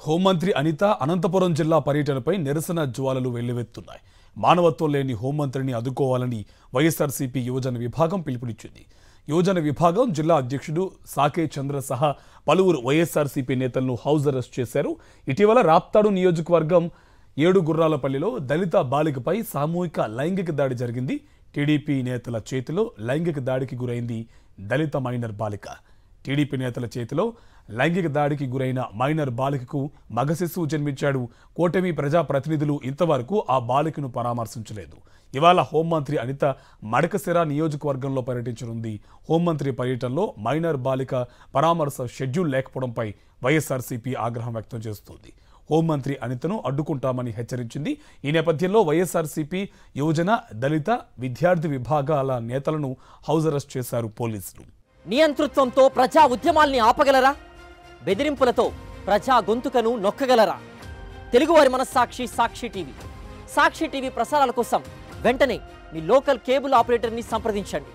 హోంమంత్రి అనిత అనంతపురం జిల్లా పర్యటనపై నిరసన జ్వాలలు వెల్లువెత్తున్నాయి. మానవత్వం లేని హోంమంత్రిని అదుకోవాలని వైఎస్ఆర్సీపీ యువజన విభాగం పిలుపునిచ్చింది. యువజన విభాగం జిల్లా అధ్యక్షుడు సాకే చంద్ర సహా పలువురు వైఎస్ఆర్సీపీ నేతలను హౌస్ అరెస్ట్ చేశారు. ఇటీవల రాప్తాడు నియోజకవర్గం ఏడుగుర్రాలపల్లిలో దళిత బాలికపై సామూహిక లైంగిక దాడి జరిగింది. టీడీపీ నేతల చేతిలో లైంగిక దాడికి గురైంది దళిత మైనర్ బాలిక. టీడీపీ నేతల చేతిలో లైంగిక దాడికి గురైన మైనర్ బాలికకు మగ శిశువు జన్మించాడు. కూటమి ప్రజాప్రతినిధులు ఇంతవరకు ఆ బాలికను పరామర్శించలేదు. ఇవాళ హోంమంత్రి అనిత మడకశిర నియోజకవర్గంలో పర్యటించనుంది. హోంమంత్రి పర్యటనలో మైనర్ బాలిక పరామర్శ షెడ్యూల్ లేకపోవడంపై వైఎస్ఆర్సీపీ ఆగ్రహం వ్యక్తం చేస్తోంది. హోంమంత్రి అనితను అడ్డుకుంటామని హెచ్చరించింది. ఈ నేపథ్యంలో వైఎస్ఆర్సీపీ యువజన, దళిత, విద్యార్థి విభాగాల నేతలను హౌస్ అరెస్ట్ చేశారు పోలీసులు. నియంతృత్వంతో ప్రజా ఉద్యమాల్ని ఆపగలరా? బెదిరింపులతో ప్రజా గొంతుకను నొక్కగలరా? తెలుగువారి మనస్సాక్షి సాక్షి టీవీ. సాక్షి టీవీ ప్రసారాల కోసం వెంటనే మీ లోకల్ కేబుల్ ఆపరేటర్ని సంప్రదించండి.